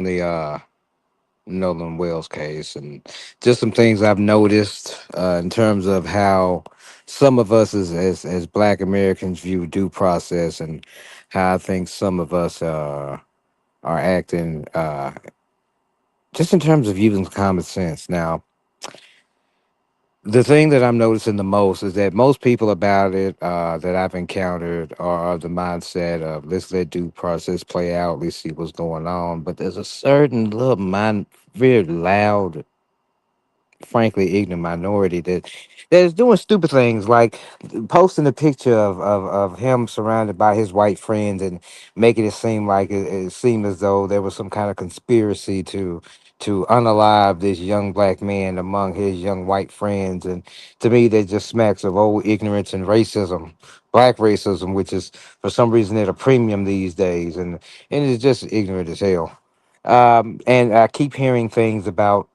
the Nolan Wells case, and just some things I've noticed in terms of how some of us as Black Americans view due process, and how I think some of us are acting just in terms of using common sense. Now, the thing that I'm noticing the most is that most people about it that I've encountered are of the mindset of let's let due process play out, let's see what's going on. But there's a certain little very loud, frankly ignorant minority that is doing stupid things like posting a picture of him surrounded by his white friends and making it seem like it seemed as though there was some kind of conspiracy to unalive this young black man among his young white friends. And to me that just smacks of old ignorance and racism, black racism, which is for some reason at a premium these days. And it's just ignorant as hell. And I keep hearing things about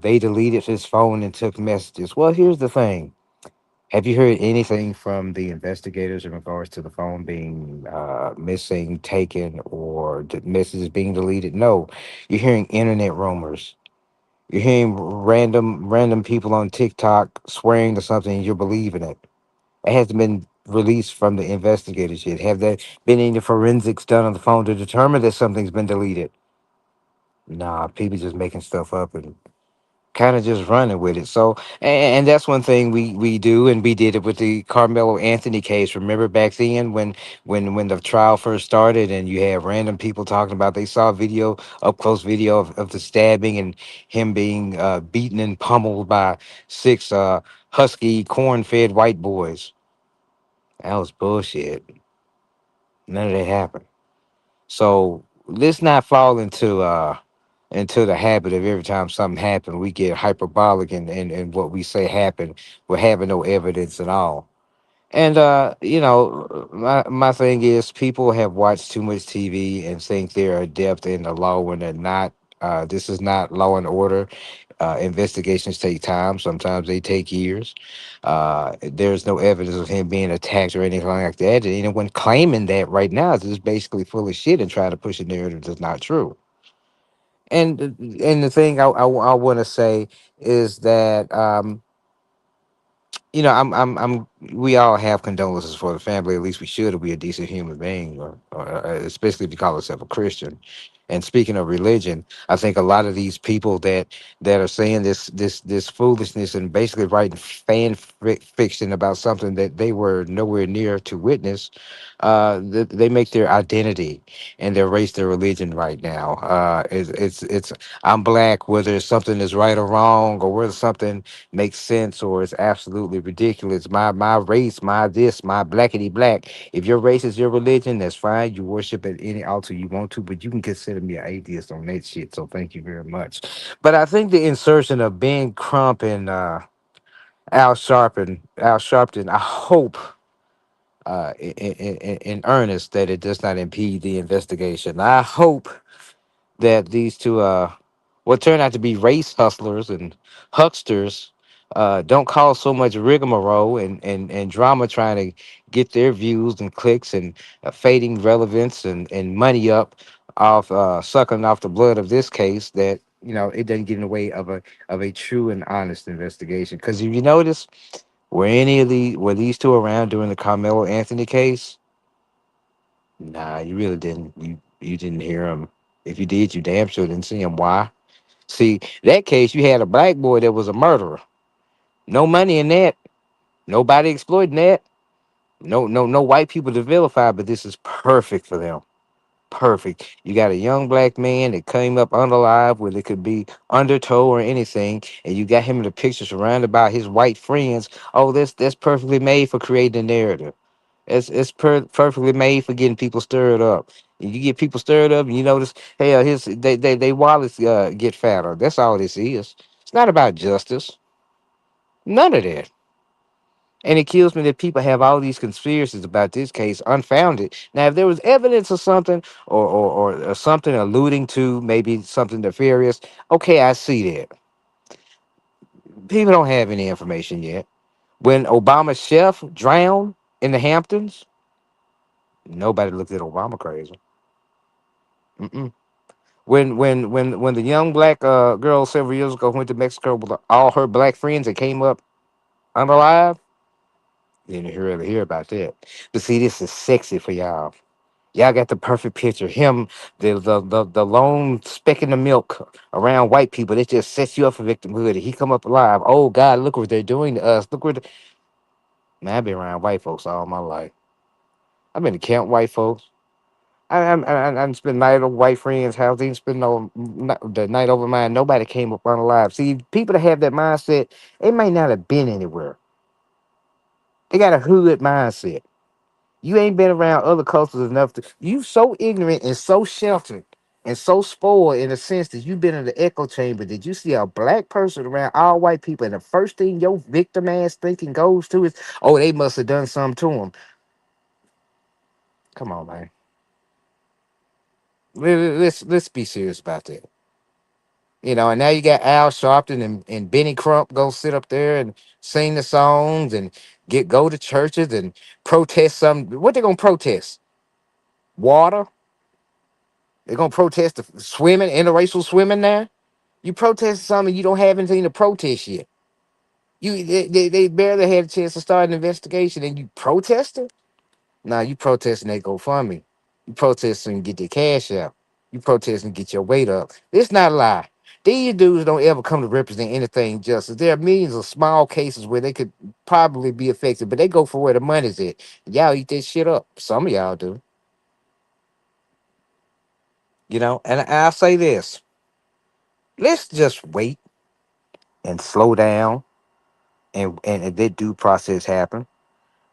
they deleted his phone and took messages. Well, here's the thing. Have you heard anything from the investigators in regards to the phone being missing, taken, or the messages being deleted? No. You're hearing internet rumors. You're hearing random people on TikTok swearing to something and you're believing it. It hasn't been released from the investigators yet. Have there been any forensics done on the phone to determine that something's been deleted? Nah, people just making stuff up and kind of just running with it. So, and that's one thing we do, and we did it with the Carmelo Anthony case. Remember back then when the trial first started, and you had random people talking about they saw video, up close video of the stabbing and him being beaten and pummeled by six husky corn fed white boys. That was bullshit. None of that happened. So let's not fall into the habit of every time something happens, we get hyperbolic and what we say happened, we're having no evidence at all. And my thing is people have watched too much TV and think they're adept in the law when they're not. This is not law and order. Investigations take time. Sometimes they take years. There's no evidence of him being attacked or anything like that. And anyone claiming that right now is just basically full of shit and trying to push a narrative that's not true. And the thing I want to say is that I'm we all have condolences for the family. At least we should if we're a decent human being, or especially if you call yourself a Christian. And speaking of religion, I think a lot of these people that are saying this foolishness and basically writing fiction about something that they were nowhere near to witness, they make their identity and their race their religion right now. It's I'm black, whether it's something is right or wrong, or whether something makes sense or it's absolutely ridiculous. My race, my this, my blackity black. If your race is your religion, that's fine. You worship at any altar you want to, but you can consider me an atheist on that shit. So thank you very much. But I think the insertion of Ben Crump and Al Sharpton, I hope in earnest that it does not impede the investigation. I hope that these two what turned out to be race hustlers and hucksters don't cause so much rigmarole and drama trying to get their views and clicks and fading relevance and money up off sucking off the blood of this case that it doesn't get in the way of a true and honest investigation. Because if you notice, were these two around during the Carmelo Anthony case? Nah, you really didn't. You didn't hear him. If you did, you damn sure didn't see him. Why? See, that case, you had a black boy that was a murderer. No money in that. Nobody exploiting that. No white people to vilify, but this is perfect for them. Perfect. You got a young black man that came up unalive, whether it could be undertow or anything, and you got him in the picture surrounded by his white friends. Oh, that's perfectly made for creating a narrative. Perfectly made for getting people stirred up. And you get people stirred up, and you notice, hell, they wallets get fatter. That's all this is. It's not about justice. None of that. And it kills me that people have all these conspiracies about this case unfounded. Now, if there was evidence of something or something alluding to maybe something nefarious, okay, I see that. People don't have any information yet. When Obama's chef drowned in the Hamptons, nobody looked at Obama crazy. Mm-mm. When the young black girl several years ago went to Mexico with all her black friends and came up unalive, you didn't hear about that. But see, this is sexy for y'all. Y'all got the perfect picture. Him, the lone speck in the milk around white people. That just sets you up for victimhood. And he come up alive. Oh God, look what they're doing to us. Look what man, I've been around white folks all my life. I've been to camp white folks. I spent the night over white friends' house. Didn't spend the night over mine. Nobody came up unalive. See, people that have that mindset, they might not have been anywhere. They got a hood mindset. You ain't been around other cultures enough to. You so ignorant and so sheltered and so spoiled in the sense that you've been in the echo chamber. Did you see a black person around all white people, and the first thing your victim ass thinking goes to is, "Oh, they must have done something to him." Come on, man. Let's be serious about that. And now you got Al Sharpton and Benny Crump go sit up there and sing the songs and go to churches and protest something. What they gonna protest? Water? They're gonna protest the swimming, interracial swimming now? You protest something you don't have anything to protest yet. They barely had a chance to start an investigation and you protesting? Nah, you protesting they go fund me. You protesting and get their cash out. You protesting and get your weight up. It's not a lie. These dudes don't ever come to represent anything justice. There are millions of small cases where they could probably be affected, but they go for where the money's at. Y'all eat that shit up. Some of y'all do. And I'll say this. Let's just wait and slow down and let due process happen.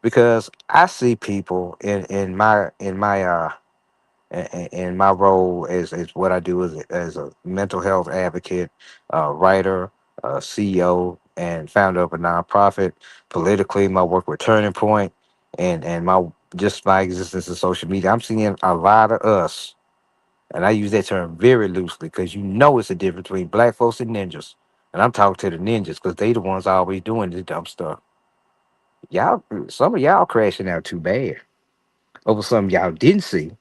Because I see people in my role as what I do as a mental health advocate, writer, CEO, and founder of a nonprofit. Politically, my work with Turning Point, and my existence in social media. I'm seeing a lot of us, and I use that term very loosely because it's a difference between black folks and ninjas. And I'm talking to the ninjas because they the ones always doing this dumb stuff. Y'all, some of y'all crashing out too bad over something y'all didn't see.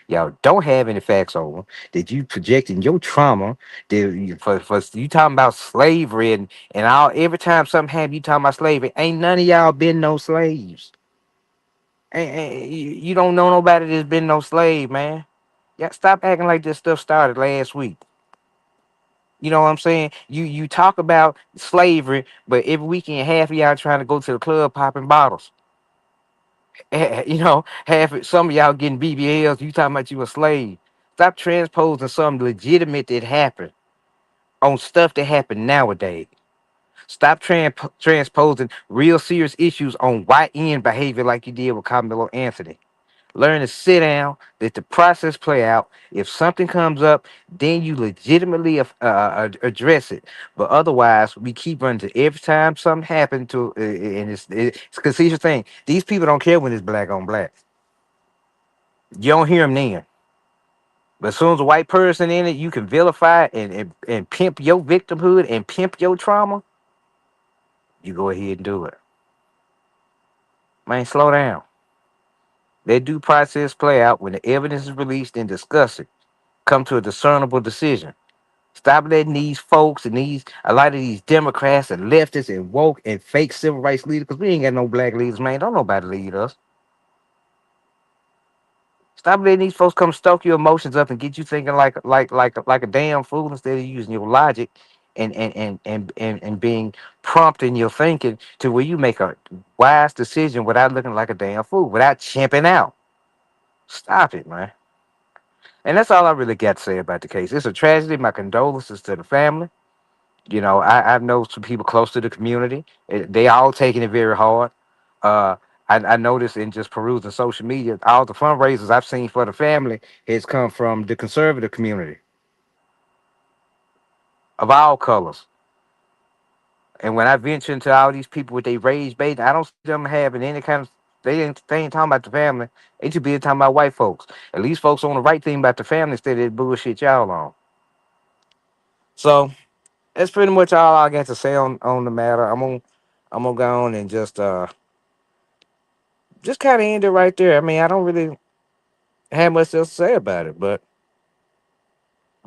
Y'all don't have any facts over. That you projecting your trauma. For you talking about slavery and all every time something happens, you talking about slavery. Ain't none of y'all been no slaves. You don't know nobody that's been no slave, man. Yeah, stop acting like this stuff started last week. You know what I'm saying? You talk about slavery, but every weekend half of y'all trying to go to the club popping bottles. Some of y'all getting BBLs. You talking about you a slave? Stop transposing something legitimate that happened on stuff that happened nowadays. Stop transposing real serious issues on YN behavior like you did with Carmelo Anthony. Learn to sit down, let the process play out. If something comes up, then you legitimately address it. But otherwise, we keep running to every time something happened and it's because here's the thing: these people don't care when it's black on black. You don't hear them then. But as soon as a white person in it, you can vilify and pimp your victimhood and pimp your trauma. You go ahead and do it. Man, slow down. Let due process play out. When the evidence is released, then discuss it. Come to a discernible decision. Stop letting these folks and a lot of these Democrats and leftists and woke and fake civil rights leaders, because we ain't got no black leaders, man. Don't nobody lead us. Stop letting these folks come stoke your emotions up and get you thinking like a damn fool instead of using your logic and being prompt in your thinking to where you make a wise decision without looking like a damn fool, without chimping out. Stop it, man. And that's all I really got to say about the case. It's a tragedy. My condolences to the family. I know some people close to the community. They all taking it very hard. Uh, I noticed in just perusing social media, all the fundraisers I've seen for the family has come from the conservative community of all colors. And when I venture into all these people with their rage bait, I don't see them having any kind of. They ain't talking about the family. They too busy talking about white folks. At least folks on the right thing about the family instead of that bullshit y'all on. So that's pretty much all I got to say on the matter. I'm gonna go on and just kind of end it right there. I mean, I don't really have much else to say about it, but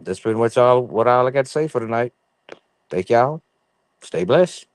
That's pretty much all I got to say for tonight. Thank y'all. Stay blessed.